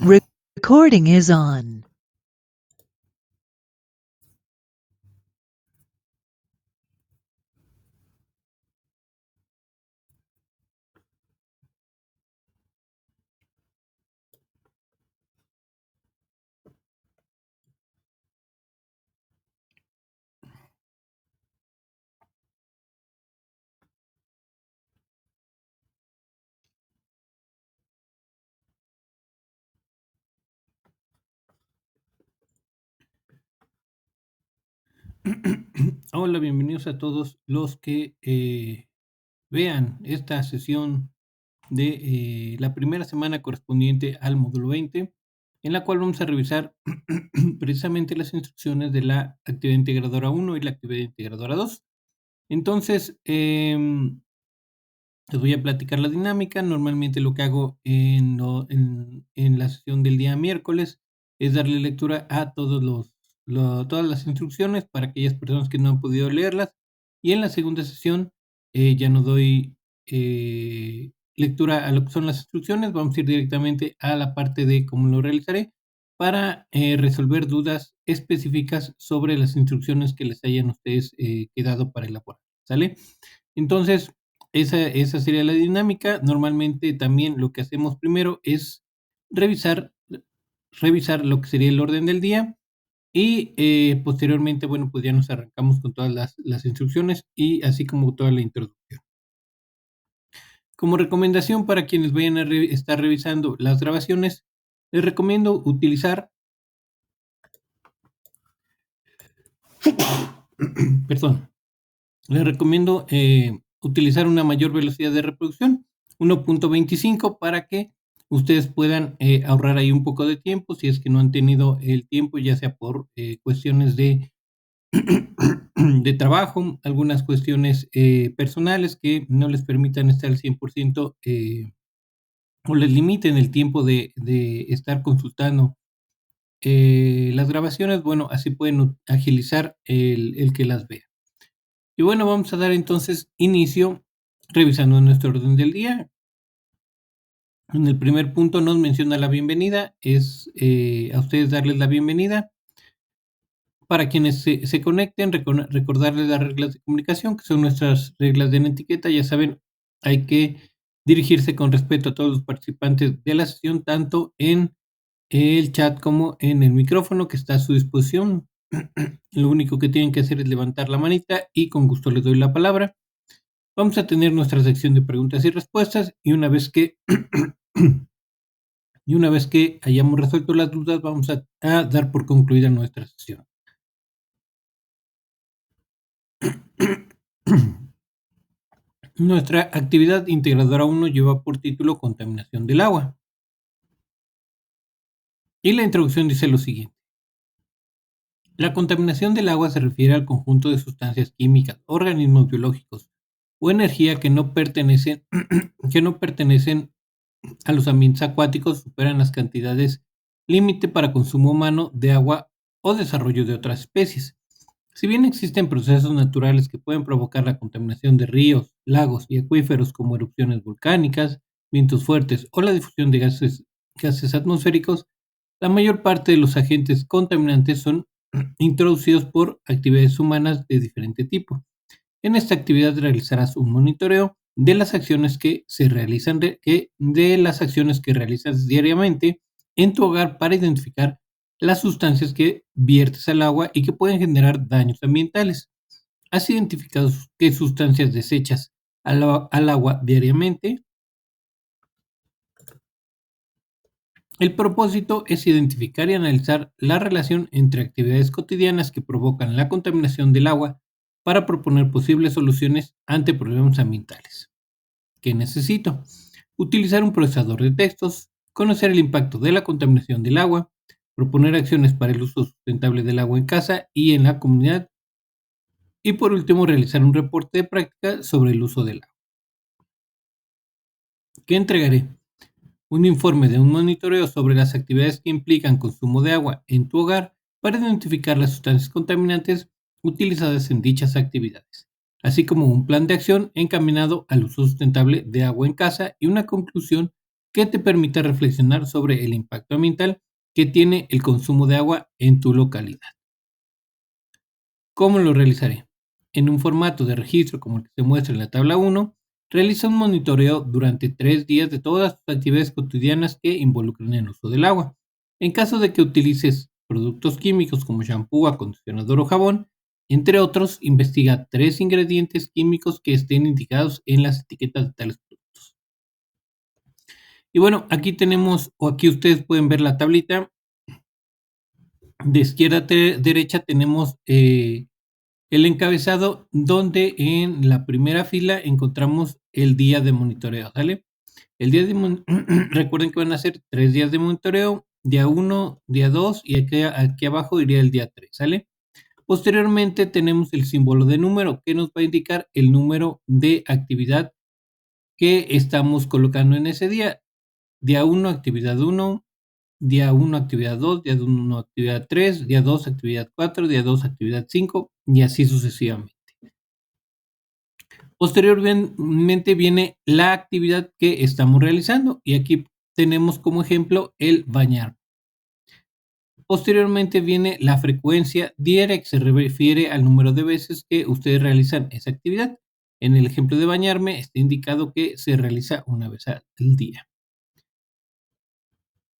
Recording is on. Hola, bienvenidos a todos los que vean esta sesión de la primera semana correspondiente al módulo 20, en la cual vamos a revisar precisamente las instrucciones de la actividad integradora 1 y la actividad integradora 2. Entonces, les voy a platicar la dinámica. Normalmente lo que hago en la sesión del día miércoles es darle lectura a todas las instrucciones para aquellas personas que no han podido leerlas. Y en la segunda sesión ya no doy lectura a lo que son las instrucciones. Vamos a ir directamente a la parte de cómo lo realizaré para resolver dudas específicas sobre las instrucciones que les hayan ustedes quedado para elaborar. ¿Sale? Entonces, esa sería la dinámica. Normalmente también lo que hacemos primero es revisar, revisar lo que sería el orden del día y posteriormente, bueno, pues ya nos arrancamos con todas las instrucciones y así como toda la introducción. Como recomendación para quienes vayan a estar revisando las grabaciones, les recomiendo utilizar, perdón, les recomiendo utilizar una mayor velocidad de reproducción, 1.25, para que ustedes puedan ahorrar ahí un poco de tiempo si es que no han tenido el tiempo, ya sea por cuestiones de, de trabajo, algunas cuestiones personales que no les permitan estar al 100% o les limiten el tiempo de estar consultando las grabaciones. Bueno, así pueden agilizar el que las vea. Y bueno, vamos a dar entonces inicio revisando nuestro orden del día. En el primer punto nos menciona la bienvenida, es a ustedes darles la bienvenida. Para quienes se conecten, recordarles las reglas de comunicación, que son nuestras reglas de etiqueta. Ya saben, hay que dirigirse con respeto a todos los participantes de la sesión, tanto en el chat como en el micrófono que está a su disposición. Lo único que tienen que hacer es levantar la manita y con gusto les doy la palabra. Vamos a tener nuestra sección de preguntas y respuestas y una vez que hayamos resuelto las dudas, vamos a dar por concluida nuestra sesión. Nuestra actividad integradora 1 lleva por título Contaminación del agua. Y la introducción dice lo siguiente. La contaminación del agua se refiere al conjunto de sustancias químicas, organismos biológicos o energía que no pertenecen a los ambientes acuáticos, superan las cantidades límite para consumo humano de agua o desarrollo de otras especies. Si bien existen procesos naturales que pueden provocar la contaminación de ríos, lagos y acuíferos como erupciones volcánicas, vientos fuertes o la difusión de gases atmosféricos, la mayor parte de los agentes contaminantes son introducidos por actividades humanas de diferente tipo. En esta actividad realizarás un monitoreo de las acciones que se realizan de las acciones que realizas diariamente en tu hogar para identificar las sustancias que viertes al agua y que pueden generar daños ambientales. ¿Has identificado qué sustancias desechas al agua diariamente? El propósito es identificar y analizar la relación entre actividades cotidianas que provocan la contaminación del agua para proponer posibles soluciones ante problemas ambientales. ¿Qué necesito? Utilizar un procesador de textos, conocer el impacto de la contaminación del agua, proponer acciones para el uso sustentable del agua en casa y en la comunidad y por último realizar un reporte de práctica sobre el uso del agua. ¿Qué entregaré? Un informe de un monitoreo sobre las actividades que implican consumo de agua en tu hogar para identificar las sustancias contaminantes utilizadas en dichas actividades, así como un plan de acción encaminado al uso sustentable de agua en casa y una conclusión que te permita reflexionar sobre el impacto ambiental que tiene el consumo de agua en tu localidad. ¿Cómo lo realizaré? En un formato de registro como el que se muestra en la tabla 1, realiza un monitoreo durante 3 días de todas tus actividades cotidianas que involucren el uso del agua. En caso de que utilices productos químicos como shampoo, acondicionador o jabón, entre otros, investiga 3 ingredientes químicos que estén indicados en las etiquetas de tales productos. Y bueno, aquí tenemos, o aquí ustedes pueden ver la tablita. De izquierda a derecha tenemos el encabezado donde en la primera fila encontramos el día de monitoreo, ¿sale? El día de recuerden que van a ser 3 días de monitoreo, día 1, día 2 y aquí abajo iría el día 3, ¿sale? Posteriormente tenemos el símbolo de número que nos va a indicar el número de actividad que estamos colocando en ese día. Día 1, actividad 1, día 1, actividad 2, día 1, actividad 3, día 2, actividad 4, día 2, actividad 5 y así sucesivamente. Posteriormente viene la actividad que estamos realizando y aquí tenemos como ejemplo el bañar. Posteriormente viene la frecuencia diaria que se refiere al número de veces que ustedes realizan esa actividad. En el ejemplo de bañarme está indicado que se realiza una vez al día.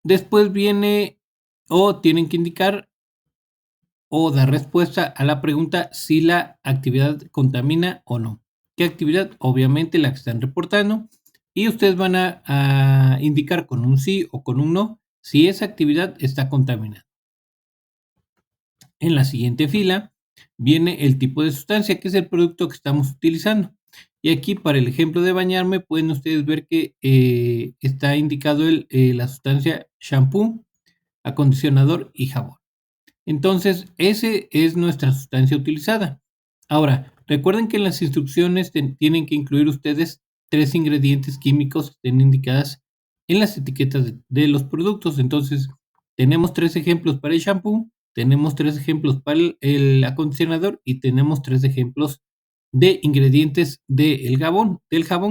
Después viene o tienen que indicar o dar respuesta a la pregunta si la actividad contamina o no. ¿Qué actividad? Obviamente la que están reportando. Y ustedes van a indicar con un sí o con un no si esa actividad está contaminada. En la siguiente fila viene el tipo de sustancia, que es el producto que estamos utilizando. Y aquí para el ejemplo de bañarme pueden ustedes ver que está indicado la sustancia shampoo, acondicionador y jabón. Entonces, ese es nuestra sustancia utilizada. Ahora, recuerden que en las instrucciones tienen que incluir ustedes 3 ingredientes químicos que estén indicadas en las etiquetas de los productos. Entonces, tenemos 3 ejemplos para el shampoo, tenemos 3 ejemplos para el acondicionador y tenemos 3 ejemplos de ingredientes del jabón,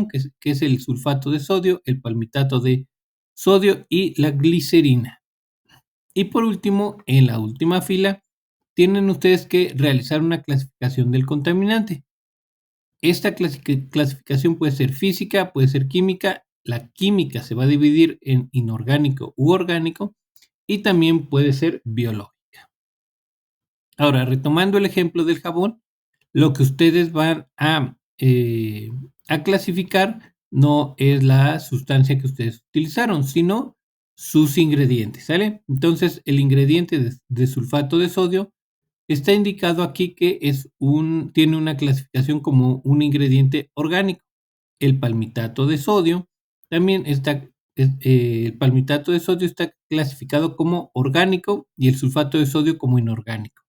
que es el sulfato de sodio, el palmitato de sodio y la glicerina. Y por último, en la última fila, tienen ustedes que realizar una clasificación del contaminante. Esta clasificación puede ser física, puede ser química. La química se va a dividir en inorgánico u orgánico y también puede ser biológica. Ahora, retomando el ejemplo del jabón, lo que ustedes van a clasificar no es la sustancia que ustedes utilizaron, sino sus ingredientes, ¿sale? Entonces, el ingrediente de sulfato de sodio está indicado aquí que tiene una clasificación como un ingrediente orgánico. El palmitato de sodio también el palmitato de sodio está clasificado como orgánico y el sulfato de sodio como inorgánico.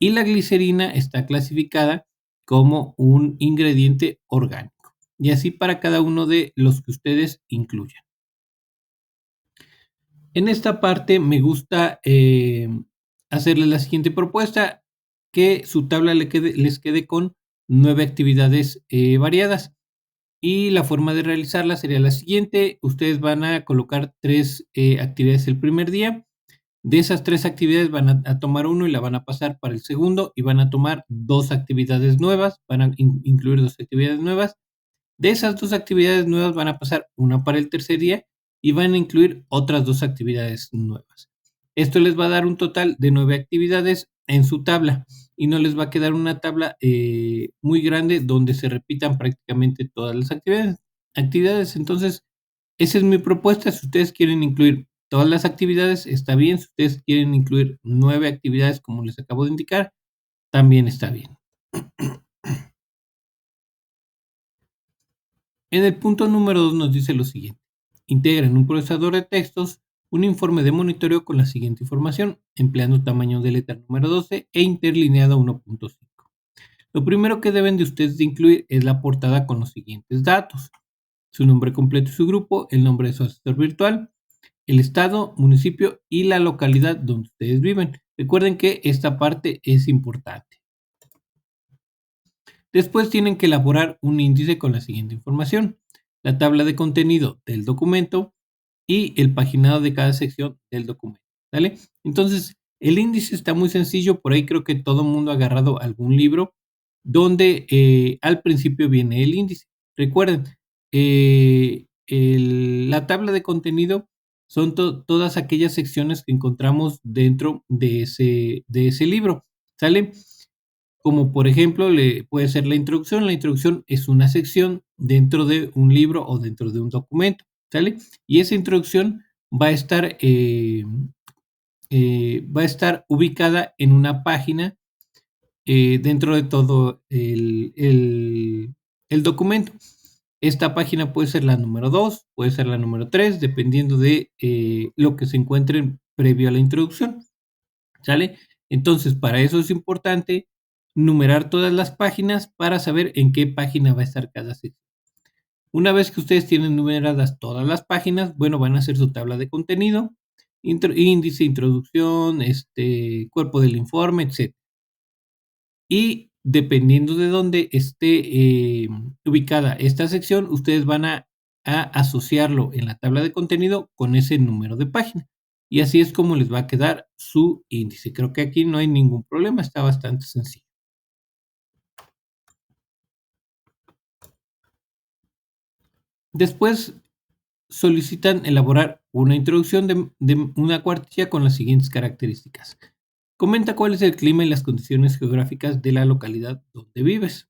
Y la glicerina está clasificada como un ingrediente orgánico. Y así para cada uno de los que ustedes incluyan. En esta parte me gusta hacerles la siguiente propuesta, que su tabla les quede con 9 actividades variadas. Y la forma de realizarla sería la siguiente. Ustedes van a colocar 3 actividades el primer día. De esas 3 actividades van a tomar uno y la van a pasar para el segundo y van a tomar 2 actividades nuevas, van a incluir 2 actividades nuevas. De esas 2 actividades nuevas van a pasar una para el tercer día y van a incluir otras 2 actividades nuevas. Esto les va a dar un total de 9 actividades en su tabla y no les va a quedar una tabla muy grande donde se repitan prácticamente todas las actividades. Entonces, esa es mi propuesta. Si ustedes quieren incluir todas las actividades, está bien. Si ustedes quieren incluir 9 actividades, como les acabo de indicar, también está bien. En el punto número 2 nos dice lo siguiente. Integra en un procesador de textos un informe de monitoreo con la siguiente información, empleando tamaño de letra número 12 e interlineado 1.5. Lo primero que deben de ustedes de incluir es la portada con los siguientes datos. Su nombre completo y su grupo, el nombre de su asesor virtual, el estado, municipio y la localidad donde ustedes viven. Recuerden que esta parte es importante. Después tienen que elaborar un índice con la siguiente información. La tabla de contenido del documento, y el paginado de cada sección del documento, ¿sale? Entonces, el índice está muy sencillo, por ahí creo que todo el mundo ha agarrado algún libro donde al principio viene el índice. Recuerden, la tabla de contenido son todas aquellas secciones que encontramos dentro de ese libro, ¿sale? Como por ejemplo, puede ser la introducción. La introducción es una sección dentro de un libro o dentro de un documento, ¿sale? Y esa introducción va a estar, va a estar ubicada en una página dentro de todo el documento. Esta página puede ser la número 2, puede ser la número 3, dependiendo de lo que se encuentre previo a la introducción, ¿sale? Entonces, para eso es importante numerar todas las páginas para saber en qué página va a estar cada sección. Una vez que ustedes tienen numeradas todas las páginas, bueno, van a hacer su tabla de contenido, índice, introducción, cuerpo del informe, etc. Y dependiendo de dónde esté ubicada esta sección, ustedes van a asociarlo en la tabla de contenido con ese número de página. Y así es como les va a quedar su índice. Creo que aquí no hay ningún problema, está bastante sencillo. Después solicitan elaborar una introducción de una cuartilla con las siguientes características. Comenta cuál es el clima y las condiciones geográficas de la localidad donde vives.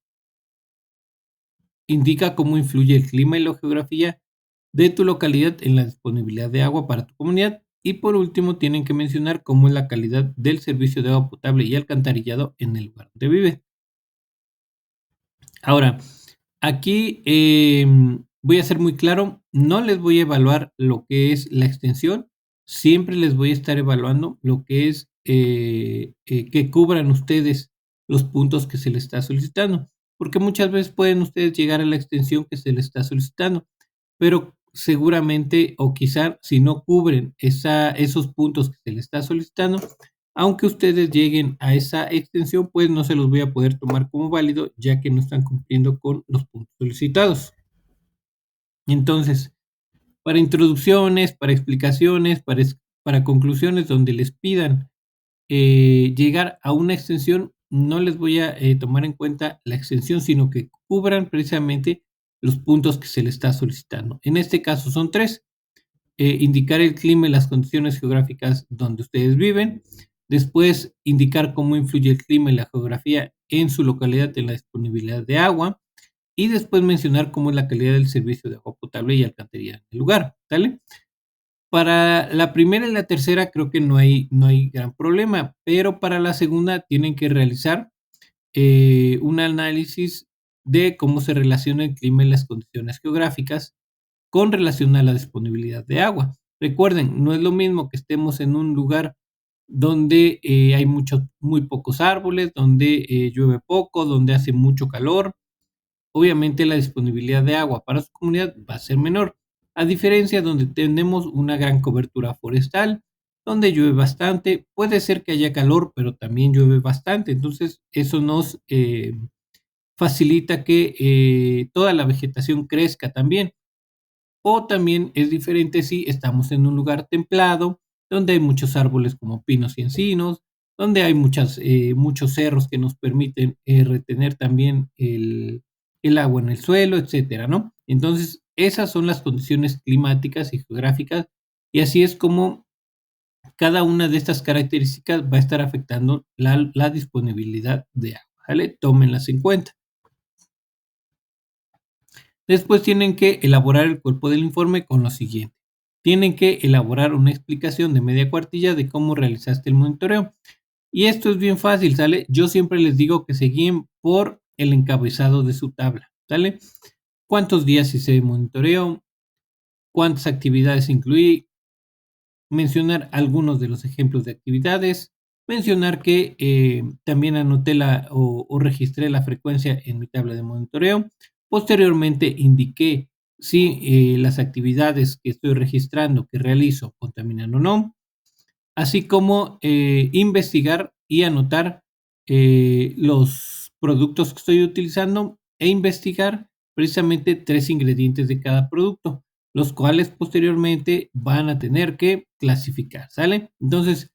Indica cómo influye el clima y la geografía de tu localidad en la disponibilidad de agua para tu comunidad. Y por último, tienen que mencionar cómo es la calidad del servicio de agua potable y alcantarillado en el lugar donde vive. Ahora, aquí voy a ser muy claro, no les voy a evaluar lo que es la extensión, siempre les voy a estar evaluando lo que es que cubran ustedes los puntos que se les está solicitando, porque muchas veces pueden ustedes llegar a la extensión que se les está solicitando, pero seguramente o quizá si no cubren esos puntos que se les está solicitando, aunque ustedes lleguen a esa extensión, pues no se los voy a poder tomar como válido, ya que no están cumpliendo con los puntos solicitados. Entonces, para introducciones, para explicaciones, para conclusiones donde les pidan llegar a una extensión, no les voy a tomar en cuenta la extensión, sino que cubran precisamente los puntos que se les está solicitando. En este caso son tres. Indicar el clima y las condiciones geográficas donde ustedes viven. Después, indicar cómo influye el clima y la geografía en su localidad en la disponibilidad de agua. Y después mencionar cómo es la calidad del servicio de agua potable y alcantarillado en el lugar, ¿sale? Para la primera y la tercera creo que no hay gran problema, pero para la segunda tienen que realizar un análisis de cómo se relaciona el clima y las condiciones geográficas con relación a la disponibilidad de agua. Recuerden, no es lo mismo que estemos en un lugar donde hay muy pocos árboles, donde llueve poco, donde hace mucho calor. Obviamente la disponibilidad de agua para su comunidad va a ser menor, a diferencia donde tenemos una gran cobertura forestal, donde llueve bastante, puede ser que haya calor, pero también llueve bastante, entonces eso nos facilita que toda la vegetación crezca también. O también es diferente si estamos en un lugar templado, donde hay muchos árboles como pinos y encinos, donde hay muchos cerros que nos permiten retener también el agua en el suelo, etcétera, ¿no? Entonces, esas son las condiciones climáticas y geográficas, y así es como cada una de estas características va a estar afectando la disponibilidad de agua, ¿vale? Tómenlas en cuenta. Después tienen que elaborar el cuerpo del informe con lo siguiente. Tienen que elaborar una explicación de media cuartilla de cómo realizaste el monitoreo. Y esto es bien fácil, ¿sale? Yo siempre les digo que se guíen por el encabezado de su tabla, ¿sale? ¿Cuántos días hice de monitoreo? ¿Cuántas actividades incluí? Mencionar algunos de los ejemplos de actividades. Mencionar que también anoté o registré la frecuencia en mi tabla de monitoreo. Posteriormente indiqué si las actividades que estoy registrando, que realizo, contaminan o no, así como investigar y anotar los productos que estoy utilizando e investigar precisamente 3 ingredientes de cada producto. los cuales posteriormente van a tener que clasificar, ¿sale? Entonces,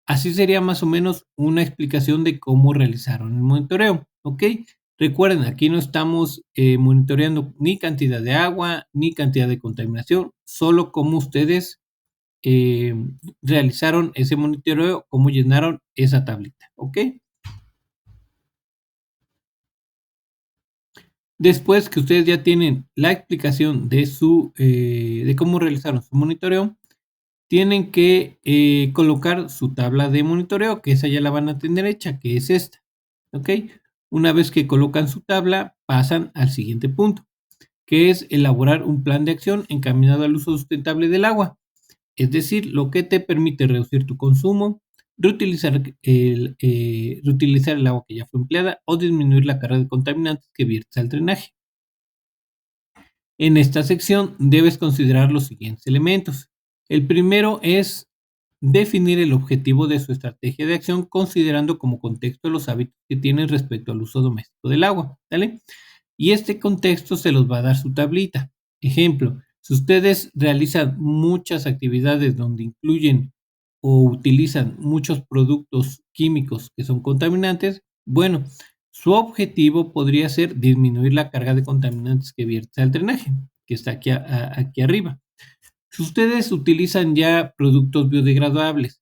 así sería más o menos una explicación de cómo realizaron el monitoreo, ¿ok? Recuerden, aquí no estamos monitoreando ni cantidad de agua, ni cantidad de contaminación, solo cómo ustedes eh, realizaron ese monitoreo, cómo llenaron esa tablita, ¿ok? Después que ustedes ya tienen la explicación de cómo realizaron su monitoreo, tienen que colocar su tabla de monitoreo, que esa ya la van a tener hecha, que es esta, ¿ok? Una vez que colocan su tabla, pasan al siguiente punto, que es elaborar un plan de acción encaminado al uso sustentable del agua, es decir, lo que te permite reducir tu consumo, reutilizar el agua que ya fue empleada o disminuir la carga de contaminantes que viertes al drenaje. En esta sección debes considerar los siguientes elementos. El primero es definir el objetivo de su estrategia de acción considerando como contexto los hábitos que tienen respecto al uso doméstico del agua, ¿vale? Y este contexto se los va a dar su tablita. Ejemplo, si ustedes realizan muchas actividades donde incluyen o utilizan muchos productos químicos que son contaminantes, bueno, su objetivo podría ser disminuir la carga de contaminantes que vierte al drenaje, que está aquí arriba. Si ustedes utilizan ya productos biodegradables,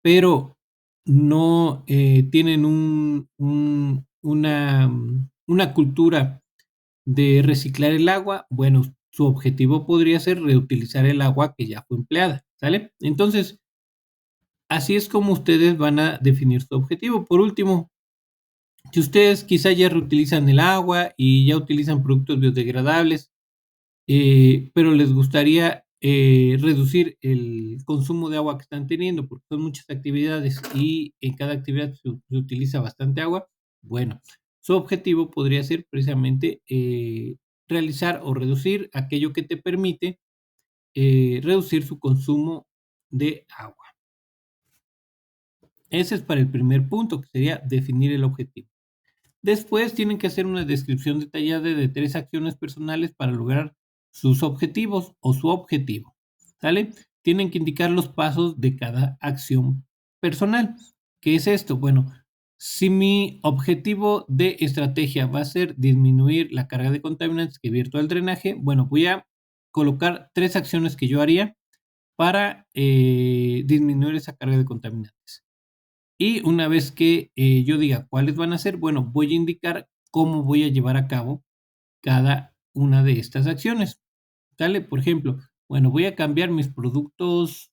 pero no tienen una cultura de reciclar el agua, bueno, su objetivo podría ser reutilizar el agua que ya fue empleada, ¿sale? Entonces, así es como ustedes van a definir su objetivo. Por último, si ustedes quizá ya reutilizan el agua y ya utilizan productos biodegradables, pero les gustaría reducir el consumo de agua que están teniendo, porque son muchas actividades y en cada actividad se utiliza bastante agua, bueno, su objetivo podría ser precisamente realizar o reducir aquello que te permite reducir su consumo de agua. Ese es para el primer punto, que sería definir el objetivo. Después tienen que hacer una descripción detallada de 3 acciones personales para lograr sus objetivos o su objetivo, ¿sale? Tienen que indicar los pasos de cada acción personal. ¿Qué es esto? Bueno, si mi objetivo de estrategia va a ser disminuir la carga de contaminantes que vierto al drenaje, bueno, voy a colocar 3 acciones que yo haría para disminuir esa carga de contaminantes. Y una vez que yo diga cuáles van a ser, bueno, voy a indicar cómo voy a llevar a cabo cada una de estas acciones. ¿Sale? Por ejemplo, bueno, voy a cambiar mis productos,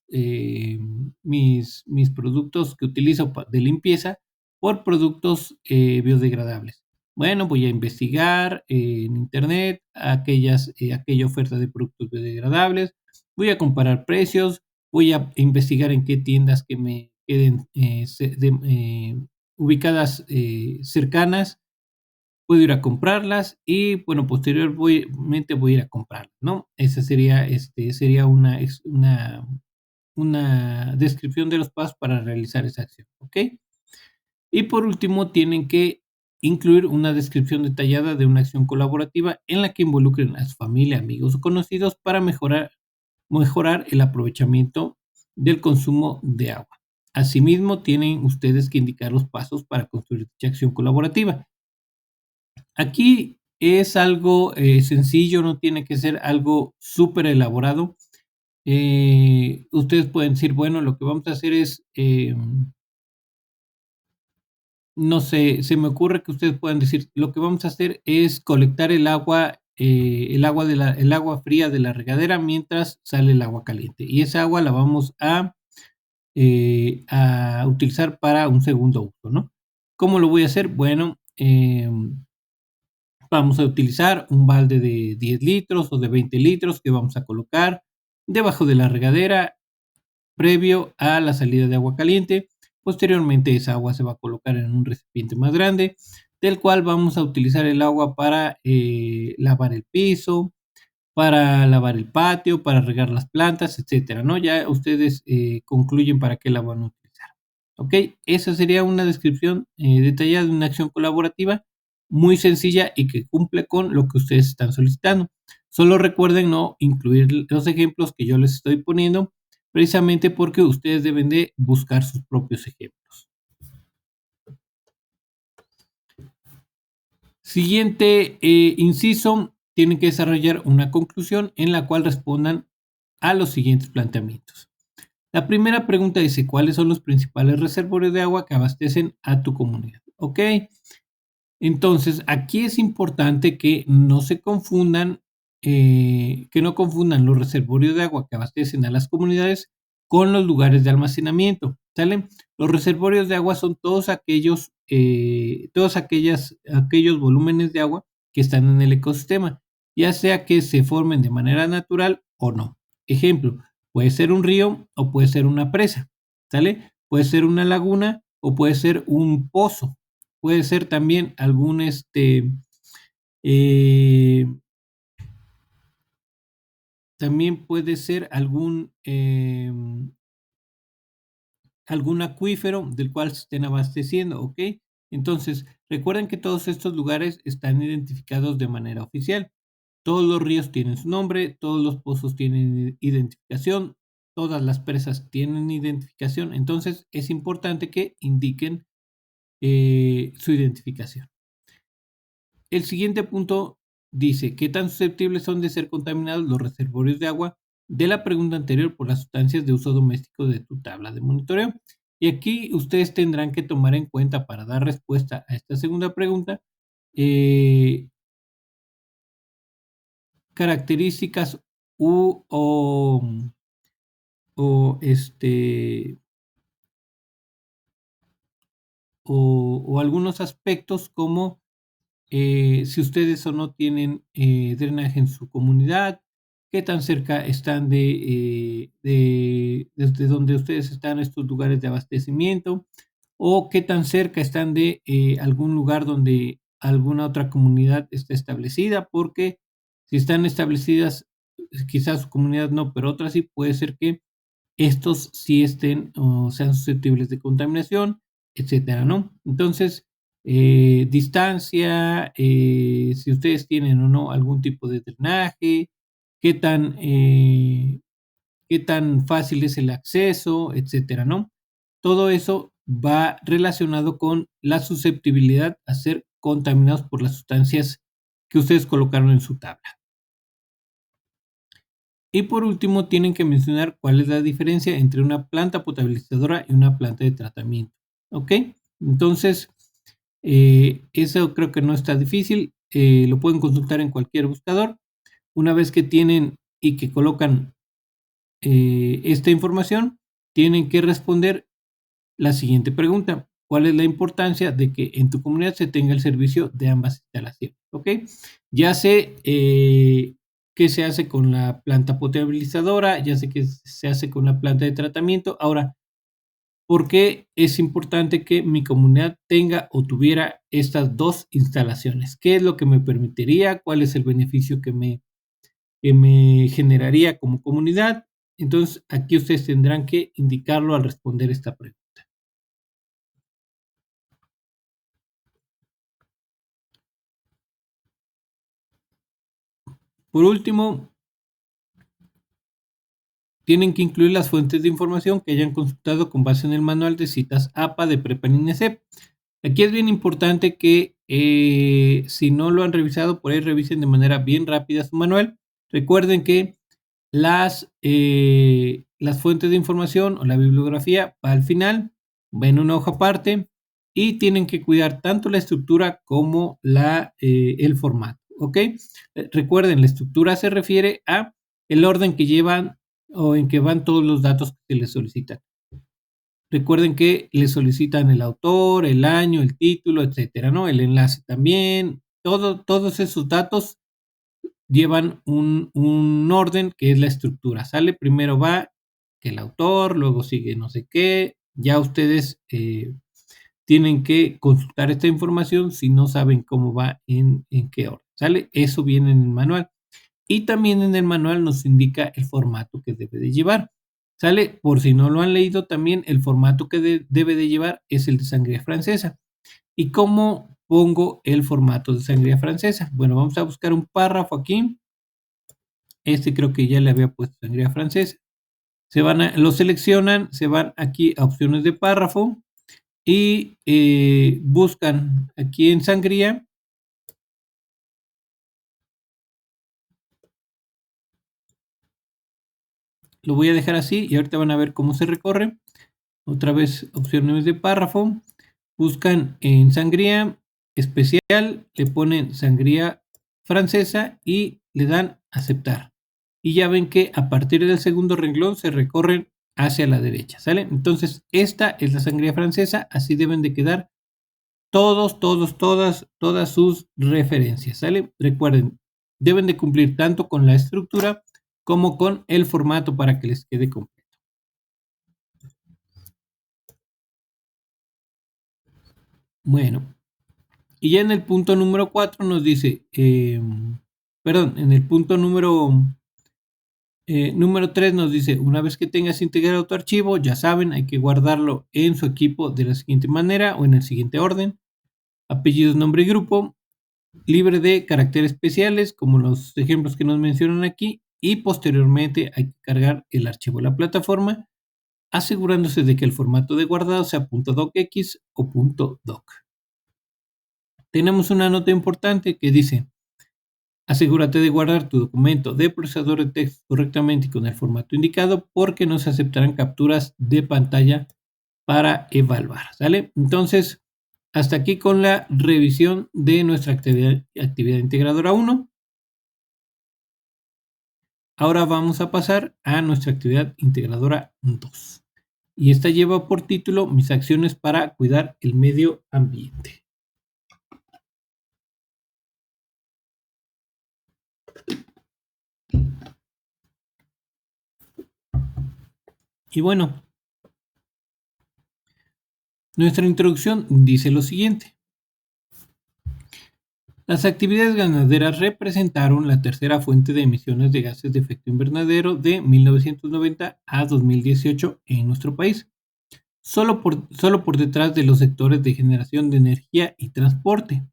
mis productos que utilizo de limpieza por productos biodegradables. Bueno, voy a investigar en internet aquella oferta de productos biodegradables, voy a comparar precios, voy a investigar en qué tiendas que me queden ubicadas cercanas puedo ir a comprarlas y, bueno, posteriormente voy a ir a comprarlas, ¿no? Esa sería una descripción de los pasos para realizar esa acción, ¿ok? Y por último, tienen que incluir una descripción detallada de una acción colaborativa en la que involucren a su familia, amigos o conocidos para mejorar el aprovechamiento del consumo de agua. Asimismo, tienen ustedes que indicar los pasos para construir dicha acción colaborativa. Aquí es algo sencillo, no tiene que ser algo súper elaborado. Ustedes pueden decir, bueno, lo que vamos a hacer es, no sé, se me ocurre que ustedes puedan decir, lo que vamos a hacer es colectar el agua fría de la regadera mientras sale el agua caliente. Y esa agua la vamos a utilizar para un segundo uso, ¿no? ¿Cómo lo voy a hacer? Bueno, vamos a utilizar un balde de 10 litros o de 20 litros que vamos a colocar debajo de la regadera previo a la salida de agua caliente. Posteriormente esa agua se va a colocar en un recipiente más grande, del cual vamos a utilizar el agua para lavar el piso, para lavar el patio, para regar las plantas, etcétera, ¿no? Ya ustedes concluyen para qué la van a utilizar. ¿Ok? Esa sería una descripción detallada de una acción colaborativa muy sencilla y que cumple con lo que ustedes están solicitando. Solo recuerden no incluir los ejemplos que yo les estoy poniendo, precisamente porque ustedes deben de buscar sus propios ejemplos. Siguiente inciso, tienen que desarrollar una conclusión en la cual respondan a los siguientes planteamientos. La primera pregunta dice, ¿cuáles son los principales reservorios de agua que abastecen a tu comunidad? Ok, entonces aquí es importante que no se confundan, que no confundan los reservorios de agua que abastecen a las comunidades con los lugares de almacenamiento, ¿sale? Los reservorios de agua son aquellos volúmenes de agua que están en el ecosistema, ya sea que se formen de manera natural o no. Ejemplo, puede ser un río o puede ser una presa, ¿sale? Puede ser una laguna o puede ser un pozo, puede ser también eh, también puede ser algún acuífero del cual se estén abasteciendo, ¿ok? Entonces, recuerden que todos estos lugares están identificados de manera oficial. Todos los ríos tienen su nombre, todos los pozos tienen identificación, todas las presas tienen identificación, entonces es importante que indiquen su identificación. El siguiente punto dice, ¿qué tan susceptibles son de ser contaminados los reservorios de agua de la pregunta anterior por las sustancias de uso doméstico de tu tabla de monitoreo? Y aquí ustedes tendrán que tomar en cuenta para dar respuesta a esta segunda pregunta eh, características u, o, este, o algunos aspectos como si ustedes o no tienen drenaje en su comunidad, qué tan cerca están desde donde ustedes están estos lugares de abastecimiento, o qué tan cerca están de algún lugar donde alguna otra comunidad está establecida, porque si están establecidas, quizás su comunidad no, pero otras sí, puede ser que estos sí estén o sean susceptibles de contaminación, etcétera, ¿no? Entonces, distancia, si ustedes tienen o no algún tipo de drenaje, qué tan, eh, qué tan fácil es el acceso, etcétera, ¿no? Todo eso va relacionado con la susceptibilidad a ser contaminados por las sustancias que ustedes colocaron en su tabla. Y por último, tienen que mencionar cuál es la diferencia entre una planta potabilizadora y una planta de tratamiento. ¿Ok? Entonces, eso creo que no está difícil. Lo pueden consultar en cualquier buscador. Una vez que tienen y que colocan esta información, tienen que responder la siguiente pregunta. ¿Cuál es la importancia de que en tu comunidad se tenga el servicio de ambas instalaciones? ¿Ok? Ya sé qué se hace con la planta potabilizadora, ya sé qué se hace con la planta de tratamiento. Ahora, ¿por qué es importante que mi comunidad tenga o tuviera estas dos instalaciones? ¿Qué es lo que me permitiría? ¿Cuál es el beneficio que me generaría como comunidad? Entonces, aquí ustedes tendrán que indicarlo al responder esta pregunta. Por último, tienen que incluir las fuentes de información que hayan consultado con base en el manual de citas APA de Prepa INESEP. Aquí es bien importante que si no lo han revisado, por ahí revisen de manera bien rápida su manual. Recuerden que las fuentes de información o la bibliografía va al final, va en una hoja aparte y tienen que cuidar tanto la estructura como el formato. ¿Ok? Recuerden, la estructura se refiere a el orden que llevan o en que van todos los datos que se les solicitan. Recuerden que le solicitan el autor, el año, el título, etcétera, ¿no? El enlace también. Todos esos datos llevan un orden que es la estructura. Sale, primero va el autor, luego sigue no sé qué. Ya ustedes tienen que consultar esta información si no saben cómo va en qué orden. ¿Sale? Eso viene en el manual. Y también en el manual nos indica el formato que debe de llevar. ¿Sale? Por si no lo han leído, también el formato que debe de llevar es el de sangría francesa. ¿Y cómo pongo el formato de sangría francesa? Bueno, vamos a buscar un párrafo aquí Este creo que ya le había puesto sangría francesa. Lo seleccionan, se van aquí a opciones de párrafo y buscan aquí en sangría. Lo voy a dejar así y ahorita van a ver cómo se recorre. Otra vez opciones de párrafo. Buscan en sangría especial, le ponen sangría francesa y le dan aceptar. Y ya ven que a partir del segundo renglón se recorren hacia la derecha, ¿sale? Entonces, esta es la sangría francesa, así deben de quedar todas sus referencias, ¿sale? Recuerden, deben de cumplir tanto con la estructura como con el formato para que les quede completo. Bueno, y ya en el punto número 4 nos dice, perdón, en el punto número 3 nos dice, una vez que tengas integrado tu archivo, ya saben, hay que guardarlo en su equipo de la siguiente manera o en el siguiente orden. Apellidos, nombre y grupo, libre de caracteres especiales, como los ejemplos que nos mencionan aquí, y posteriormente hay que cargar el archivo a la plataforma, asegurándose de que el formato de guardado sea .docx o .doc. Tenemos una nota importante que dice, asegúrate de guardar tu documento de procesador de texto correctamente y con el formato indicado porque no se aceptarán capturas de pantalla para evaluar, ¿sale? Entonces, hasta aquí con la revisión de nuestra actividad integradora 1. Ahora vamos a pasar a nuestra actividad integradora 2. Y esta lleva por título Mis acciones para cuidar el medio ambiente. Y bueno, nuestra introducción dice lo siguiente. Las actividades ganaderas representaron la tercera fuente de emisiones de gases de efecto invernadero de 1990 a 2018 en nuestro país, solo por detrás de los sectores de generación de energía y transporte.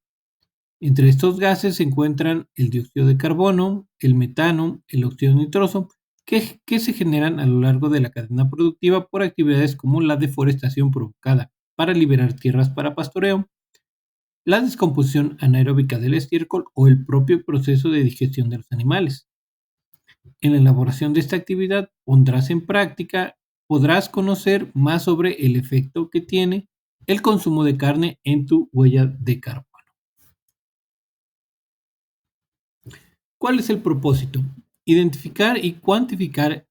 Entre estos gases se encuentran el dióxido de carbono, el metano, el óxido nitroso, que se generan a lo largo de la cadena productiva por actividades como la deforestación provocada para liberar tierras para pastoreo, la descomposición anaeróbica del estiércol o el propio proceso de digestión de los animales. En la elaboración de esta actividad podrás conocer más sobre el efecto que tiene el consumo de carne en tu huella de carbono. ¿Cuál es el propósito? Identificar y cuantificar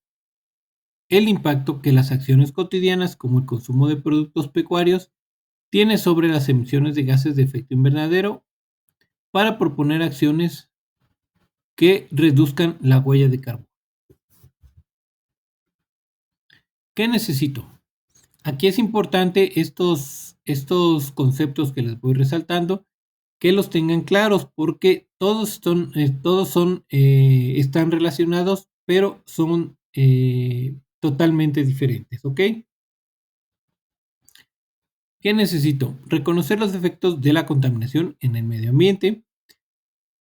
el impacto que las acciones cotidianas como el consumo de productos pecuarios tiene sobre las emisiones de gases de efecto invernadero para proponer acciones que reduzcan la huella de carbono. ¿Qué necesito? Aquí es importante estos conceptos que les voy resaltando, que los tengan claros, porque están relacionados, pero son totalmente diferentes, ¿ok? ¿Qué necesito? Reconocer los efectos de la contaminación en el medio ambiente,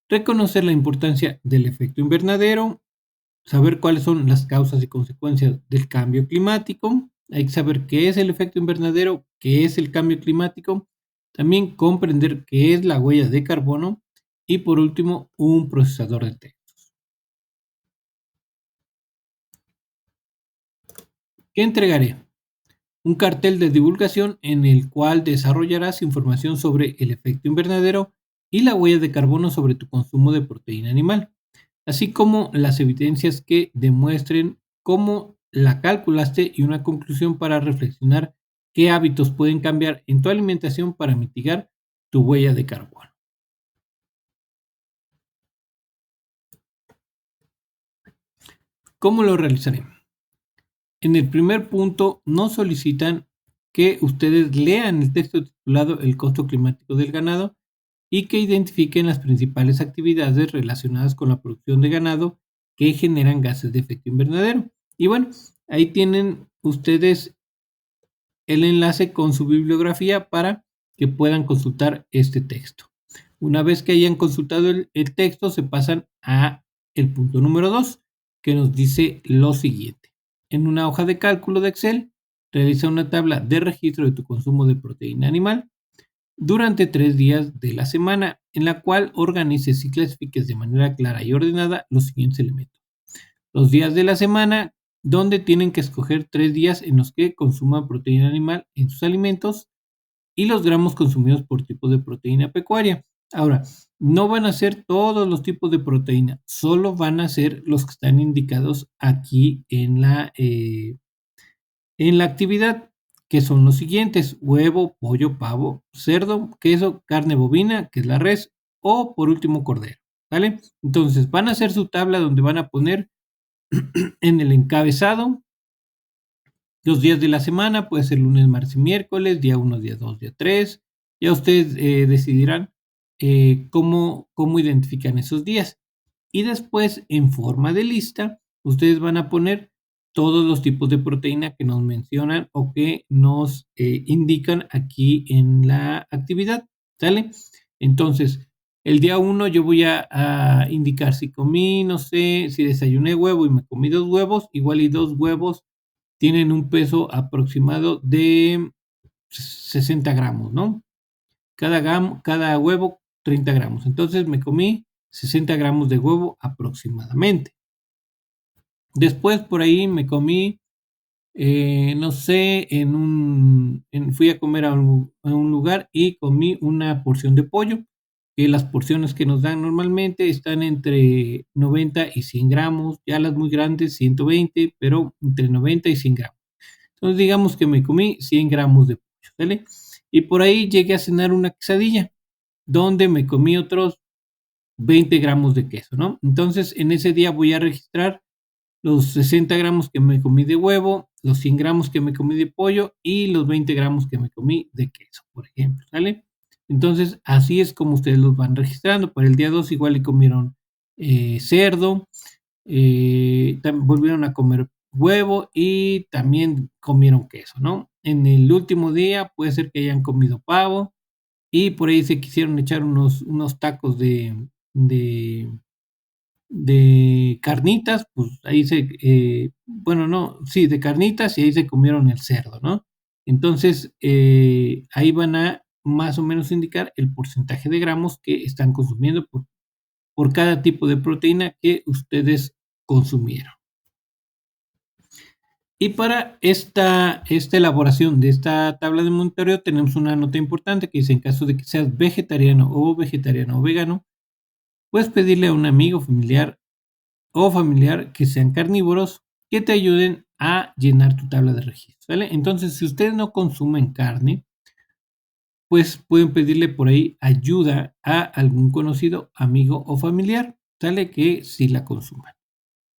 reconocer la importancia del efecto invernadero, saber cuáles son las causas y consecuencias del cambio climático. Hay que saber qué es el efecto invernadero, qué es el cambio climático. También comprender qué es la huella de carbono. Y por último, un procesador de textos. ¿Qué entregaré? Un cartel de divulgación en el cual desarrollarás información sobre el efecto invernadero y la huella de carbono sobre tu consumo de proteína animal, así como las evidencias que demuestren cómo la calculaste y una conclusión para reflexionar qué hábitos pueden cambiar en tu alimentación para mitigar tu huella de carbono. ¿Cómo lo realizaré? En el primer punto, nos solicitan que ustedes lean el texto titulado El costo climático del ganado y que identifiquen las principales actividades relacionadas con la producción de ganado que generan gases de efecto invernadero. Y bueno, ahí tienen ustedes el enlace con su bibliografía para que puedan consultar este texto. Una vez que hayan consultado el texto, se pasan a el punto número 2, que nos dice lo siguiente. En una hoja de cálculo de Excel, realiza una tabla de registro de tu consumo de proteína animal durante 3 días de la semana, en la cual organices y clasifiques de manera clara y ordenada los siguientes elementos. Los días de la semana, donde tienen que escoger 3 días en los que consuman proteína animal en sus alimentos y los gramos consumidos por tipo de proteína pecuaria. Ahora, no van a ser todos los tipos de proteína, solo van a ser los que están indicados aquí en la actividad, que son los siguientes: huevo, pollo, pavo, cerdo, queso, carne bovina, que es la res, o por último cordero, ¿vale? Entonces van a hacer su tabla donde van a poner en el encabezado los días de la semana, puede ser lunes, martes y miércoles, día 1, día 2, día 3. Ya ustedes decidirán cómo identifican esos días. Y después, en forma de lista, ustedes van a poner todos los tipos de proteína que nos mencionan o que nos indican aquí en la actividad, ¿sale? Entonces, el día 1 yo voy a indicar si comí, no sé, si desayuné huevo y me comí 2 huevos, igual y 2 huevos tienen un peso aproximado de 60 gramos, ¿no? Cada huevo, 30 gramos. Entonces me comí 60 gramos de huevo aproximadamente. Después por ahí me comí, no sé, fui a comer a un lugar y comí una porción de pollo. Que las porciones que nos dan normalmente están entre 90 y 100 gramos, ya las muy grandes 120, pero entre 90 y 100 gramos. Entonces digamos que me comí 100 gramos de pollo, ¿sale? Y por ahí llegué a cenar una quesadilla, donde me comí otros 20 gramos de queso, ¿no? Entonces en ese día voy a registrar los 60 gramos que me comí de huevo, los 100 gramos que me comí de pollo y los 20 gramos que me comí de queso, por ejemplo, ¿sale? Entonces así es como ustedes los van registrando. Para el día 2 igual le comieron cerdo, volvieron a comer huevo y también comieron queso, ¿no? En el último día puede ser que hayan comido pavo y por ahí se quisieron echar unos tacos de, de carnitas, pues ahí bueno, no, sí, de carnitas y ahí se comieron el cerdo, ¿no? Entonces, ahí van a más o menos indicar el porcentaje de gramos que están consumiendo por cada tipo de proteína que ustedes consumieron. Y para esta elaboración de esta tabla de monitoreo tenemos una nota importante que dice: en caso de que seas vegetariano o vegano, puedes pedirle a un amigo, familiar que sean carnívoros que te ayuden a llenar tu tabla de registro, ¿vale? Entonces, si ustedes no consumen carne, pues pueden pedirle por ahí ayuda a algún conocido, amigo o familiar, ¿sale? Que sí la consuman.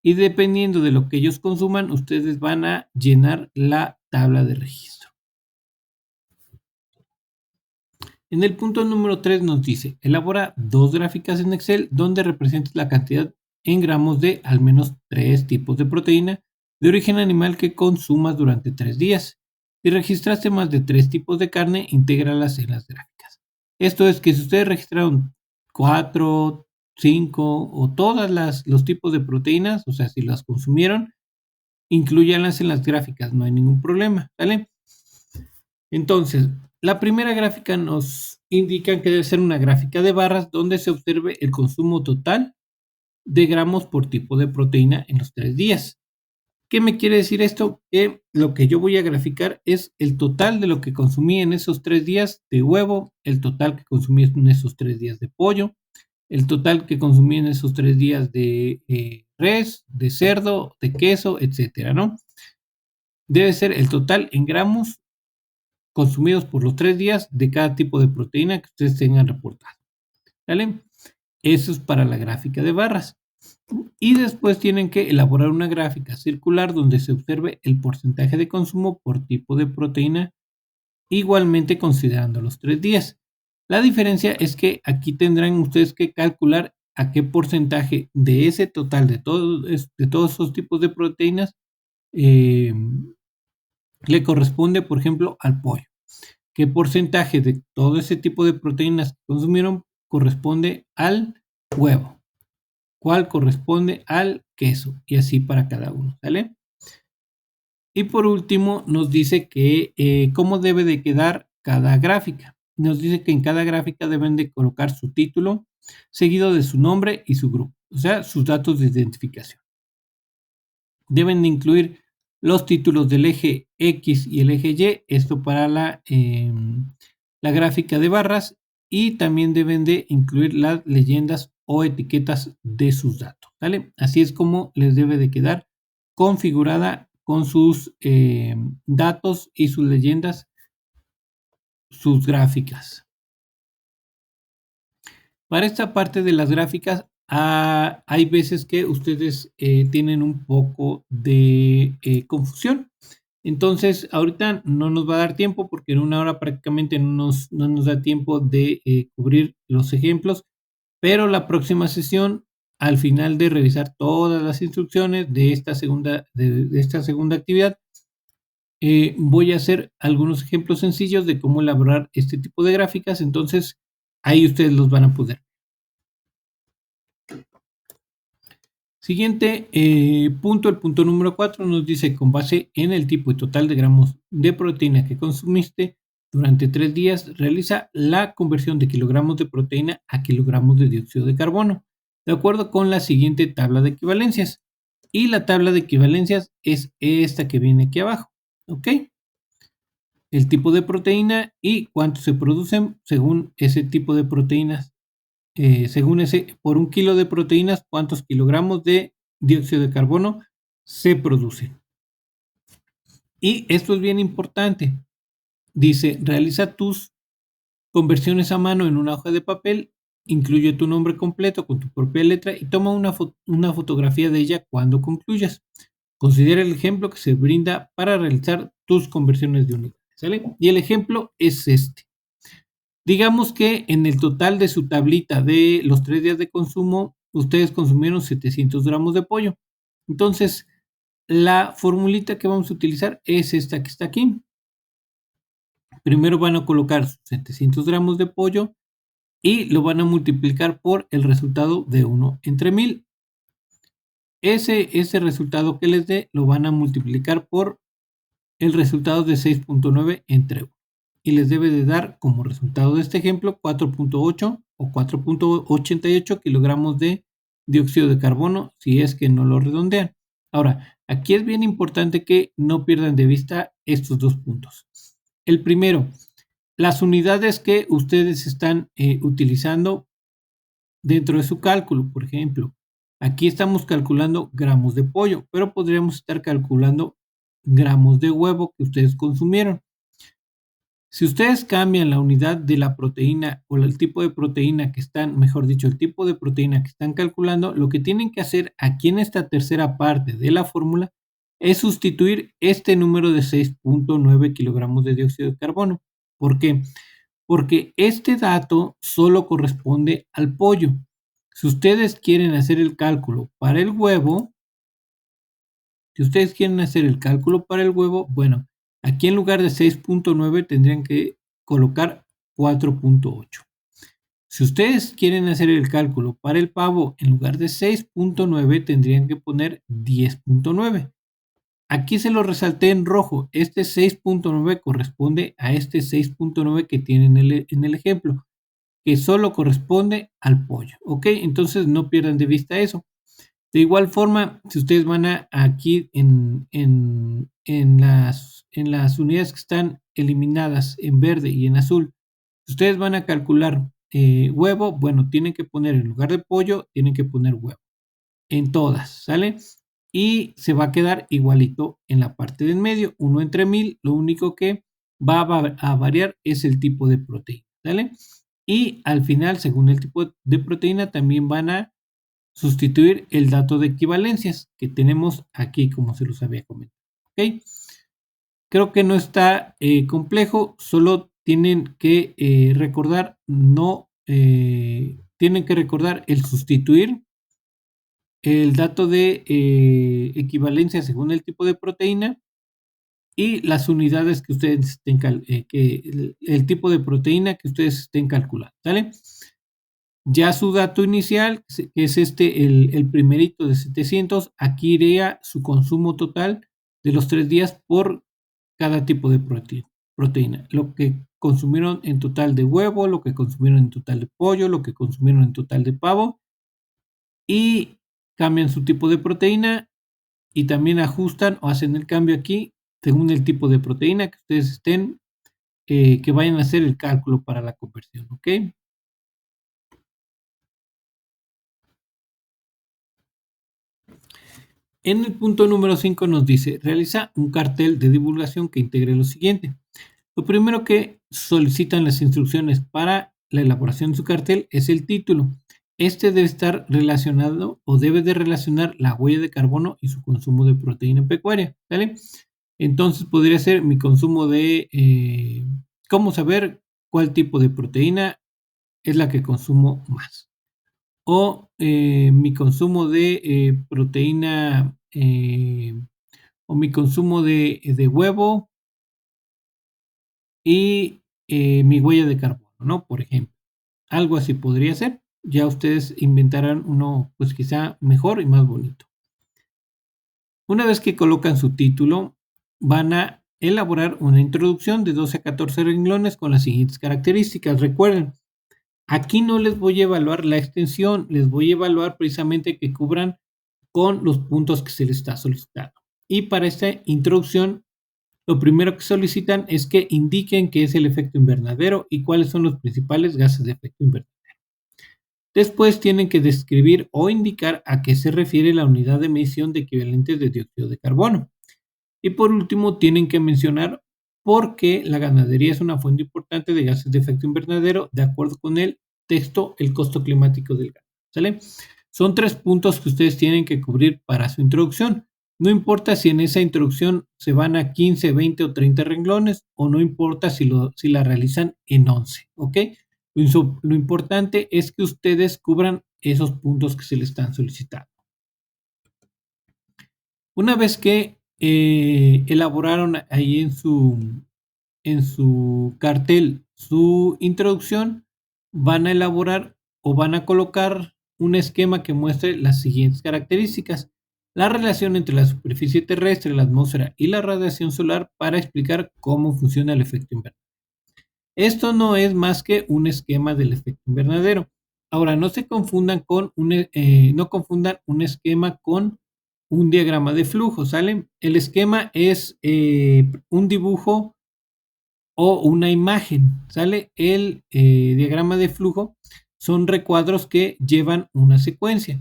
Y dependiendo de lo que ellos consuman, ustedes van a llenar la tabla de registro. En el punto número 3 nos dice: elabora 2 gráficas en Excel donde representes la cantidad en gramos de al menos 3 tipos de proteína de origen animal que consumas durante 3 días. Si registraste más de 3 tipos de carne, intégralas en las gráficas. Esto es que si ustedes registraron 4, 5 o todas los tipos de proteínas, o sea, si las consumieron, incluyanlas en las gráficas, no hay ningún problema, ¿vale? Entonces, la primera gráfica nos indica que debe ser una gráfica de barras donde se observe el consumo total de gramos por tipo de proteína en los 3 días. ¿Qué me quiere decir esto? Que lo que yo voy a graficar es el total de lo que consumí en esos 3 días de huevo, el total que consumí en esos 3 días de pollo, el total que consumí en esos 3 días de res, de cerdo, de queso, etcétera, ¿no? Debe ser el total en gramos consumidos por los 3 días de cada tipo de proteína que ustedes tengan reportado, ¿vale? Eso es para la gráfica de barras. Y después tienen que elaborar una gráfica circular donde se observe el porcentaje de consumo por tipo de proteína, igualmente considerando los 3 días. La diferencia es que aquí tendrán ustedes que calcular a qué porcentaje de ese total de todos esos tipos de proteínas eh, le corresponde, por ejemplo, al pollo. ¿Qué porcentaje de todo ese tipo de proteínas que consumieron corresponde al huevo? cuál corresponde al queso, y así para cada uno, ¿sale? Y por último, nos dice que cómo debe de quedar cada gráfica. Nos dice que en cada gráfica deben de colocar su título, seguido de su nombre y su grupo, o sea, sus datos de identificación. Deben de incluir los títulos del eje X y el eje Y, esto para la gráfica de barras, y también deben de incluir las leyendas o etiquetas de sus datos, ¿vale? Así es como les debe de quedar configurada con sus datos y sus leyendas, sus gráficas. Para esta parte de las gráficas, hay veces que ustedes tienen un poco de confusión. Entonces, ahorita no nos va a dar tiempo porque en una hora prácticamente no nos da tiempo de cubrir los ejemplos, pero la próxima sesión, al final de revisar todas las instrucciones de esta segunda actividad, voy a hacer algunos ejemplos sencillos de cómo elaborar este tipo de gráficas. Entonces, ahí ustedes los van a poder. Siguiente punto, el punto número 4 nos dice: con base en el tipo y total de gramos de proteína que consumiste durante 3 días, realiza la conversión de kilogramos de proteína a kilogramos de dióxido de carbono, de acuerdo con la siguiente tabla de equivalencias. Y la tabla de equivalencias es esta que viene aquí abajo, ¿ok? El tipo de proteína y cuánto se producen según ese tipo de proteínas. Según por un kilo de proteínas, cuántos kilogramos de dióxido de carbono se producen. Y esto es bien importante. Dice: realiza tus conversiones a mano en una hoja de papel, incluye tu nombre completo con tu propia letra y toma una fotografía de ella cuando concluyas. Considera el ejemplo que se brinda para realizar tus conversiones de unidades, ¿sale? Y el ejemplo es este. Digamos que en el total de su tablita de los 3 días de consumo, ustedes consumieron 700 gramos de pollo. Entonces, la formulita que vamos a utilizar es esta que está aquí. Primero van a colocar 700 gramos de pollo y lo van a multiplicar por el resultado de 1 entre 1000. Ese resultado que les dé lo van a multiplicar por el resultado de 6.9 entre 1. Y les debe de dar como resultado de este ejemplo 4.8 o 4.88 kilogramos de dióxido de carbono, si es que no lo redondean. Ahora, aquí es bien importante que no pierdan de vista estos dos puntos. El primero, las unidades que ustedes están utilizando dentro de su cálculo. Por ejemplo, aquí estamos calculando gramos de pollo, pero podríamos estar calculando gramos de huevo que ustedes consumieron. Si ustedes cambian la unidad de la proteína o el tipo de proteína que están, mejor dicho, el tipo de proteína que están calculando, lo que tienen que hacer aquí en esta tercera parte de la fórmula es sustituir este número de 6.9 kilogramos de dióxido de carbono. ¿Por qué? Porque este dato solo corresponde al pollo. Si ustedes quieren hacer el cálculo para el huevo, bueno, aquí en lugar de 6.9 tendrían que colocar 4.8. Si ustedes quieren hacer el cálculo para el pavo, en lugar de 6.9 tendrían que poner 10.9. Aquí se lo resalté en rojo. Este 6.9 corresponde a este 6.9 que tienen en el ejemplo, que solo corresponde al pollo. ¿Ok? Entonces no pierdan de vista eso. De igual forma, si ustedes van aquí en las unidades que están eliminadas en verde y en azul, si ustedes van a calcular huevo, bueno, tienen que poner en lugar de pollo, tienen que poner huevo. En todas, ¿sale? Y se va a quedar igualito en la parte del medio, 1 entre 1000. Lo único que va a variar es el tipo de proteína, ¿sale? Y al final, según el tipo de proteína, también van a sustituir el dato de equivalencias que tenemos aquí, como se los había comentado. ¿Ok? Creo que no está complejo, solo tienen que recordar, tienen que recordar el sustituir el dato de equivalencia según el tipo de proteína y las unidades que ustedes estén el tipo de proteína que ustedes estén calculando, ¿sale? Ya su dato inicial, que es el primerito de 700, aquí iría su consumo total de los 3 días por cada tipo de proteína. Lo que consumieron en total de huevo, lo que consumieron en total de pollo, lo que consumieron en total de pavo, y cambian su tipo de proteína y también ajustan o hacen el cambio aquí según el tipo de proteína que ustedes estén, que vayan a hacer el cálculo para la conversión, ¿ok? En el punto número 5 nos dice, realiza un cartel de divulgación que integre lo siguiente. Lo primero que solicitan las instrucciones para la elaboración de su cartel es el título. Este debe estar relacionado o debe de relacionar la huella de carbono y su consumo de proteína pecuaria, ¿vale? Entonces podría ser mi consumo de, cómo saber cuál tipo de proteína es la que consumo más. O mi consumo de proteína o mi consumo de huevo y mi huella de carbono, ¿no? Por ejemplo, algo así podría ser. Ya ustedes inventarán uno, pues quizá mejor y más bonito. Una vez que colocan su título, van a elaborar una introducción de 12 a 14 renglones con las siguientes características. Recuerden, aquí no les voy a evaluar la extensión, les voy a evaluar precisamente que cubran con los puntos que se les está solicitando. Y para esta introducción, lo primero que solicitan es que indiquen qué es el efecto invernadero y cuáles son los principales gases de efecto invernadero. Después tienen que describir o indicar a qué se refiere la unidad de medición de equivalentes de dióxido de carbono. Y por último, tienen que mencionar por qué la ganadería es una fuente importante de gases de efecto invernadero de acuerdo con el texto, el costo climático del gas. ¿Sale? Son 3 puntos que ustedes tienen que cubrir para su introducción. No importa si en esa introducción se van a 15, 20 o 30 renglones, o no importa si la realizan en 11, ¿ok? Lo importante es que ustedes cubran esos puntos que se les están solicitando. Una vez que elaboraron ahí en su cartel su introducción, van a elaborar o van a colocar un esquema que muestre las siguientes características. La relación entre la superficie terrestre, la atmósfera y la radiación solar para explicar cómo funciona el efecto invernadero. Esto no es más que un esquema del efecto invernadero. Ahora, no se confundan no confundan un esquema con un diagrama de flujo, ¿sale? El esquema es un dibujo o una imagen, ¿sale? El diagrama de flujo son recuadros que llevan una secuencia.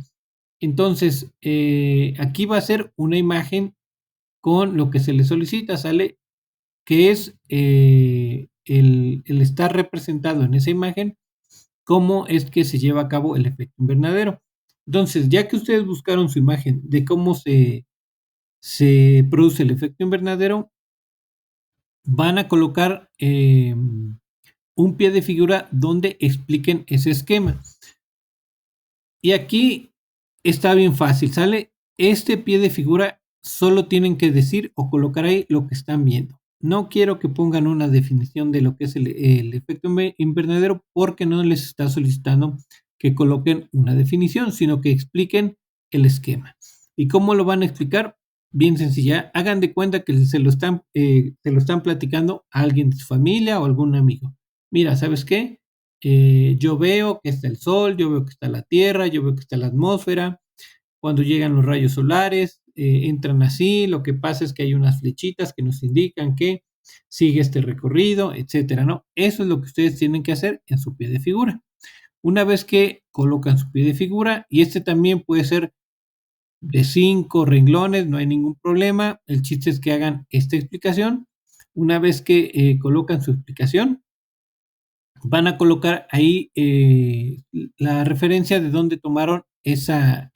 Entonces, aquí va a ser una imagen con lo que se le solicita, ¿sale? Que es el estar representado en esa imagen, cómo es que se lleva a cabo el efecto invernadero. Entonces, ya que ustedes buscaron su imagen de cómo se produce el efecto invernadero, van a colocar un pie de figura donde expliquen ese esquema. Y aquí está bien fácil, ¿sale? Este pie de figura solo tienen que decir o colocar ahí lo que están viendo. No quiero que pongan una definición de lo que es el efecto invernadero porque no les está solicitando que coloquen una definición, sino que expliquen el esquema. ¿Y cómo lo van a explicar? Bien sencilla. Hagan de cuenta que se lo están platicando a alguien de su familia o algún amigo. Mira, ¿sabes qué? Yo veo que está el sol, yo veo que está la tierra, yo veo que está la atmósfera. Cuando llegan los rayos solares, entran así. Lo que pasa es que hay unas flechitas que nos indican que sigue este recorrido, etcétera, ¿no? Eso es lo que ustedes tienen que hacer en su pie de figura. Una vez que colocan su pie de figura, y este también puede ser de 5 renglones, no hay ningún problema. El chiste es que hagan esta explicación. Una vez que colocan su explicación, van a colocar ahí la referencia de dónde tomaron esa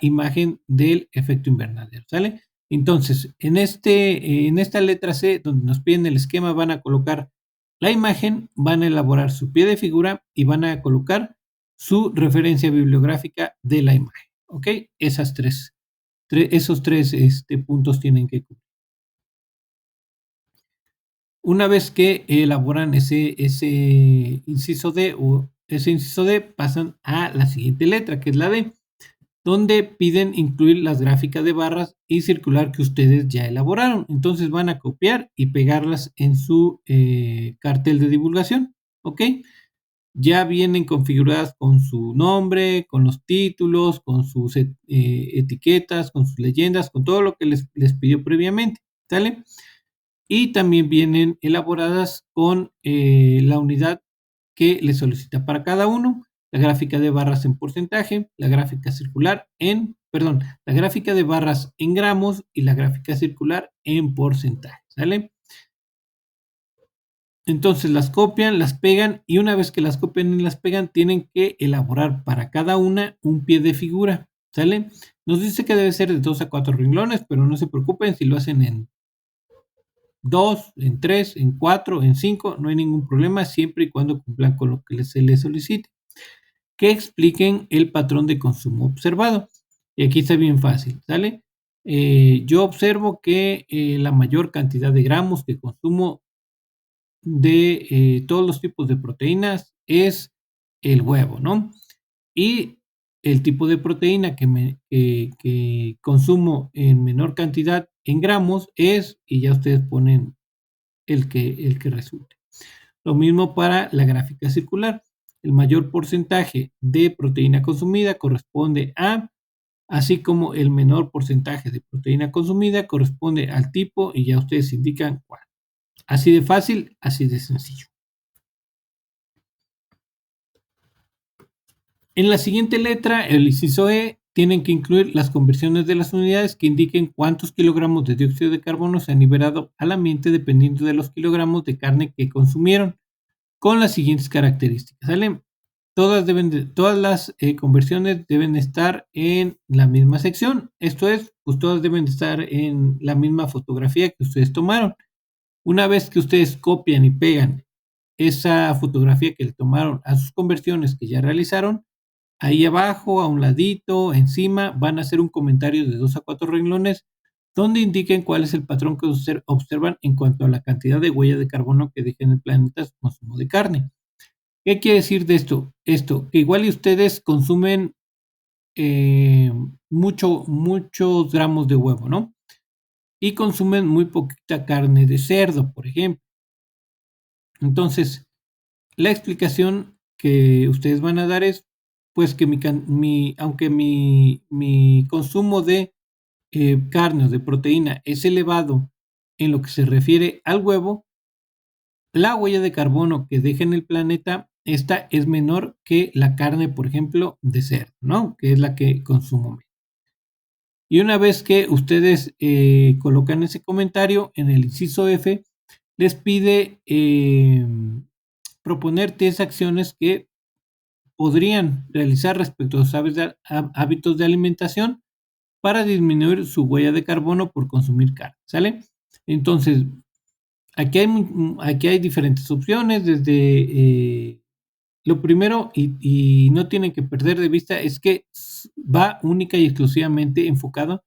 imagen del efecto invernadero, ¿sale? Entonces, en esta letra C, donde nos piden el esquema, van a colocar la imagen, van a elaborar su pie de figura y van a colocar su referencia bibliográfica de la imagen, ¿ok? Esos tres puntos tienen que cubrir. Una vez que elaboran ese inciso D o ese inciso D, pasan a la siguiente letra, que es la D, donde piden incluir las gráficas de barras y circular que ustedes ya elaboraron. Entonces van a copiar y pegarlas en su cartel de divulgación, ¿ok? Ya vienen configuradas con su nombre, con los títulos, con sus etiquetas, con sus leyendas, con todo lo que les pidió previamente, ¿sale? Y también vienen elaboradas con la unidad que les solicita para cada uno, la gráfica de barras en porcentaje, la gráfica circular la gráfica de barras en gramos y la gráfica circular en porcentaje, ¿sale? Entonces las copian, las pegan y una vez que las copian y las pegan, tienen que elaborar para cada una un pie de figura, ¿sale? Nos dice que debe ser de 2 a 4 renglones, pero no se preocupen si lo hacen en 2, en 3, en 4, en 5, no hay ningún problema siempre y cuando cumplan con lo que se les solicite. Que expliquen el patrón de consumo observado. Y aquí está bien fácil, ¿sale? Yo observo que la mayor cantidad de gramos que consumo de todos los tipos de proteínas es el huevo, ¿no? Y el tipo de proteína que consumo en menor cantidad en gramos es, y ya ustedes ponen el que resulte. Lo mismo para la gráfica circular. El mayor porcentaje de proteína consumida corresponde a, así como el menor porcentaje de proteína consumida corresponde al tipo y ya ustedes indican cuál. Así de fácil, así de sencillo. En la siguiente letra, el inciso E, tienen que incluir las conversiones de las unidades que indiquen cuántos kilogramos de dióxido de carbono se han liberado al ambiente dependiendo de los kilogramos de carne que consumieron, con las siguientes características, ¿sale? Todas las conversiones deben estar en la misma sección, esto es, pues todas deben estar en la misma fotografía que ustedes tomaron. Una vez que ustedes copian y pegan esa fotografía que le tomaron a sus conversiones que ya realizaron, ahí abajo, a un ladito, encima, van a hacer un comentario de 2 a 4 renglones donde indiquen cuál es el patrón que observan en cuanto a la cantidad de huella de carbono que deja en el planeta su consumo de carne. ¿Qué quiere decir de esto? Esto, que igual y ustedes consumen muchos gramos de huevo, ¿no? Y consumen muy poquita carne de cerdo, por ejemplo. Entonces, la explicación que ustedes van a dar es, pues que aunque mi consumo de carne o de proteína es elevado en lo que se refiere al huevo, la huella de carbono que deja en el planeta, esta es menor que la carne, por ejemplo, de cerdo, ¿no? Que es la que consumo. Y una vez que ustedes colocan ese comentario en el inciso F, les pide proponer 10 acciones que podrían realizar respecto a sus hábitos de alimentación para disminuir su huella de carbono por consumir carne, ¿sale? Entonces, aquí hay diferentes opciones, desde lo primero, y no tienen que perder de vista, es que va única y exclusivamente enfocado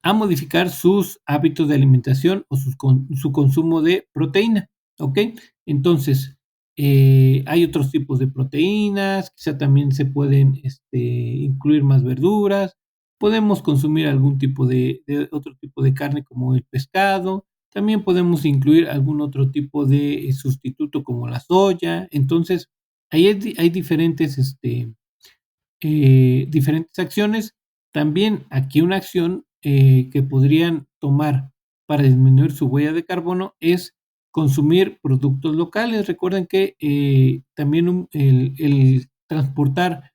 a modificar sus hábitos de alimentación o su consumo de proteína, ¿ok? Entonces, hay otros tipos de proteínas, quizá también se pueden incluir más verduras, podemos consumir algún tipo de otro tipo de carne como el pescado, también podemos incluir algún otro tipo de sustituto como la soya, entonces, ahí hay diferentes acciones. También aquí una acción que podrían tomar para disminuir su huella de carbono es consumir productos locales. Recuerden que también el transportar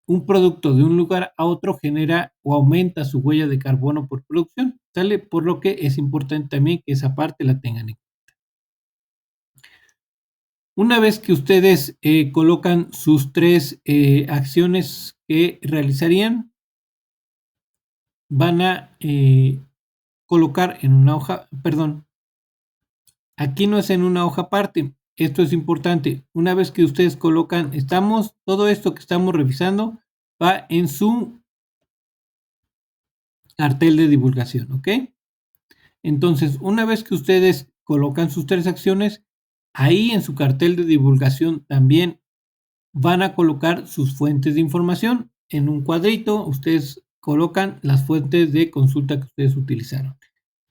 un producto de un lugar a otro genera o aumenta su huella de carbono por producción, ¿sale? Por lo que es importante también que esa parte la tengan en cuenta. Una vez que ustedes colocan sus 3 acciones que realizarían, van a colocar en una hoja, perdón, aquí no es en una hoja aparte, esto es importante. Una vez que ustedes colocan, todo esto que estamos revisando va en su cartel de divulgación, ¿ok? Entonces, una vez que ustedes colocan sus 3 acciones, ahí en su cartel de divulgación también van a colocar sus fuentes de información. En un cuadrito ustedes colocan las fuentes de consulta que ustedes utilizaron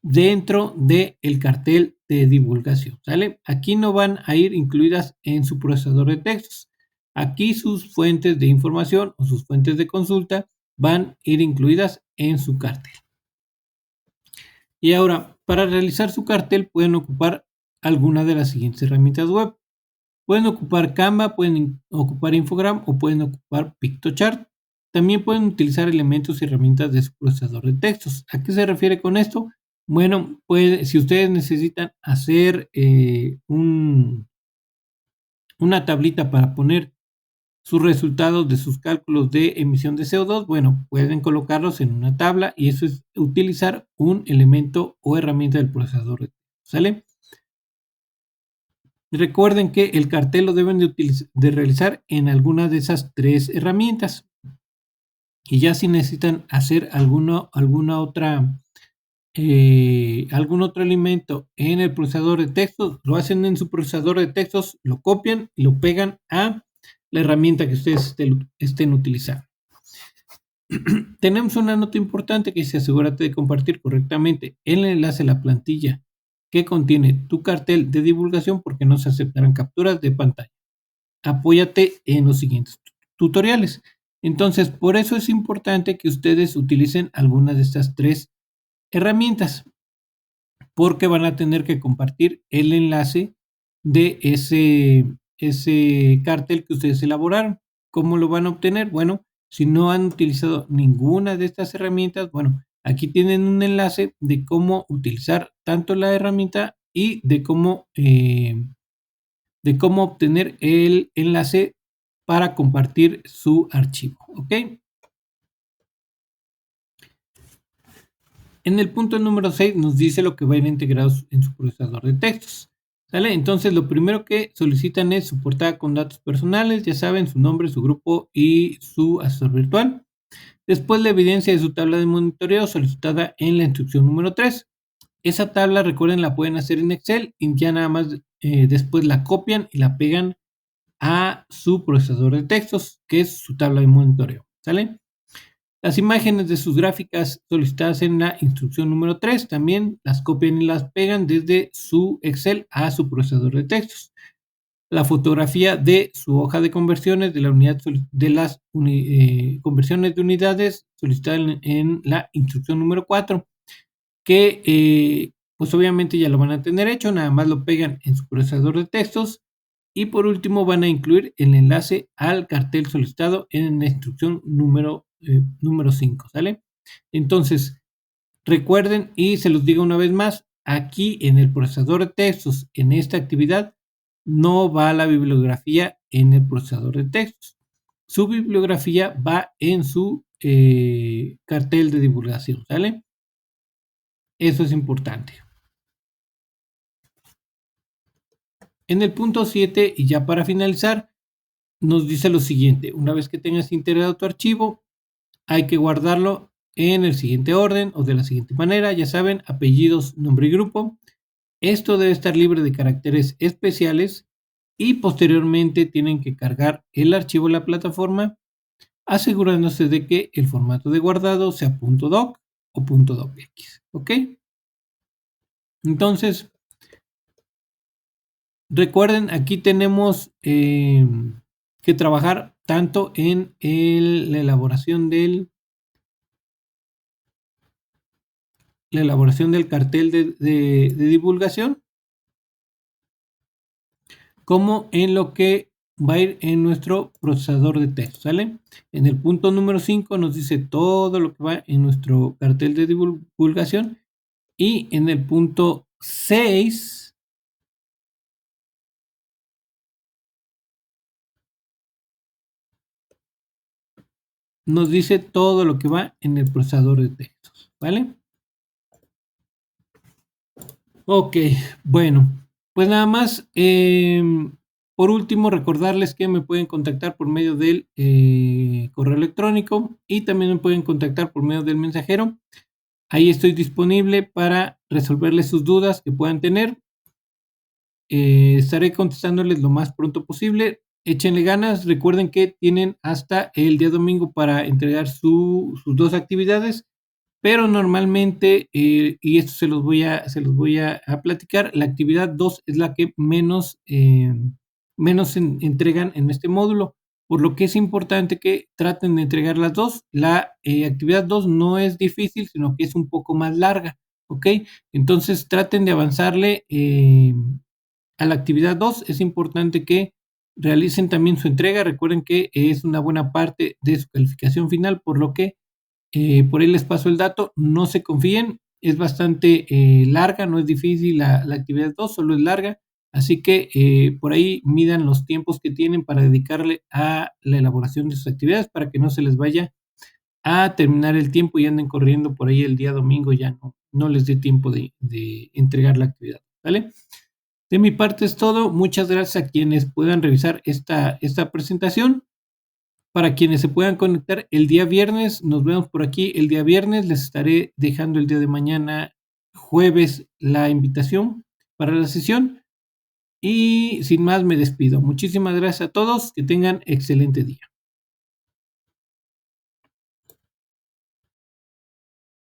dentro del cartel de divulgación, ¿sale? Aquí no van a ir incluidas en su procesador de textos. Aquí sus fuentes de información o sus fuentes de consulta van a ir incluidas en su cartel. Y ahora, para realizar su cartel pueden ocupar alguna de las siguientes herramientas web. Pueden ocupar Canva, pueden ocupar Infogram o pueden ocupar Pictochart. También pueden utilizar elementos y herramientas de su procesador de textos. ¿A qué se refiere con esto? Bueno, si ustedes necesitan hacer una tablita para poner sus resultados de sus cálculos de emisión de CO2, bueno, pueden colocarlos en una tabla y eso es utilizar un elemento o herramienta del procesador de textos, ¿sale? Recuerden que el cartel lo deben de realizar en alguna de esas tres herramientas. Y ya si necesitan hacer algún otro elemento en el procesador de textos, lo hacen en su procesador de textos, lo copian y lo pegan a la herramienta que ustedes estén utilizando. Tenemos una nota importante que dice: asegúrate de compartir correctamente el enlace a la plantilla que contiene tu cartel de divulgación porque no se aceptarán capturas de pantalla. Apóyate en los siguientes tutoriales. Entonces, por eso es importante que ustedes utilicen alguna de estas tres herramientas, porque van a tener que compartir el enlace de ese cartel que ustedes elaboraron. ¿Cómo lo van a obtener? Bueno, si no han utilizado ninguna de estas herramientas, bueno, aquí tienen un enlace de cómo utilizar tanto la herramienta y de cómo obtener el enlace para compartir su archivo, ¿ok? En el punto número 6 nos dice lo que va a ir integrado en su procesador de textos, ¿sale? Entonces lo primero que solicitan es su portada con datos personales, ya saben, su nombre, su grupo y su asesor virtual. Después la evidencia de su tabla de monitoreo solicitada en la instrucción número 3. Esa tabla, recuerden, la pueden hacer en Excel y ya nada más después la copian y la pegan a su procesador de textos, que es su tabla de monitoreo, ¿sale? Las imágenes de sus gráficas solicitadas en la instrucción número 3 también las copian y las pegan desde su Excel a su procesador de textos. La fotografía de su hoja de conversiones de la unidad de las conversiones de unidades solicitadas en la instrucción número 4, que pues obviamente ya lo van a tener hecho, nada más lo pegan en su procesador de textos. Y por último van a incluir el enlace al cartel solicitado en la instrucción número 5, ¿sale? Entonces, recuerden y se los digo una vez más, aquí en el procesador de textos, en esta actividad, no va la bibliografía en el procesador de textos. Su bibliografía va en su cartel de divulgación, ¿sale? Eso es importante. En el punto 7, y ya para finalizar, nos dice lo siguiente: una vez que tengas integrado tu archivo, hay que guardarlo en el siguiente orden o de la siguiente manera. Ya saben, apellidos, nombre y grupo. Esto debe estar libre de caracteres especiales y posteriormente tienen que cargar el archivo en la plataforma, asegurándose de que el formato de guardado sea .doc o .docx, ¿ok? Entonces, recuerden, aquí tenemos que trabajar tanto en la elaboración del cartel de divulgación, como en lo que va a ir en nuestro procesador de texto, ¿sale? En el punto número 5 nos dice todo lo que va en nuestro cartel de divulgación, y en el punto 6 nos dice todo lo que va en el procesador de textos, ¿vale? Ok, bueno, pues nada más. Por último, recordarles que me pueden contactar por medio del correo electrónico y también me pueden contactar por medio del mensajero. Ahí estoy disponible para resolverles sus dudas que puedan tener. Estaré contestándoles lo más pronto posible. échenle ganas, recuerden que tienen hasta el día domingo para entregar sus 2 actividades, pero normalmente, y esto se los voy a platicar, la actividad 2 es la que menos entregan en este módulo, por lo que es importante que traten de entregar las 2. La actividad 2 no es difícil, sino que es un poco más larga, ¿ok? Entonces traten de avanzarle a la actividad 2. Es importante que realicen también su entrega. Recuerden que es una buena parte de su calificación final, por lo que por ahí les paso el dato. No se confíen, es bastante larga, no es difícil la actividad 2, solo es larga. Así que por ahí midan los tiempos que tienen para dedicarle a la elaboración de sus actividades para que no se les vaya a terminar el tiempo y anden corriendo por ahí el día domingo, ya no les dé tiempo de entregar la actividad. ¿Vale? De mi parte es todo. Muchas gracias a quienes puedan revisar esta presentación. Para quienes se puedan conectar el día viernes, nos vemos por aquí el día viernes. Les estaré dejando el día de mañana, jueves, la invitación para la sesión. Y sin más, me despido. Muchísimas gracias a todos. Que tengan excelente día.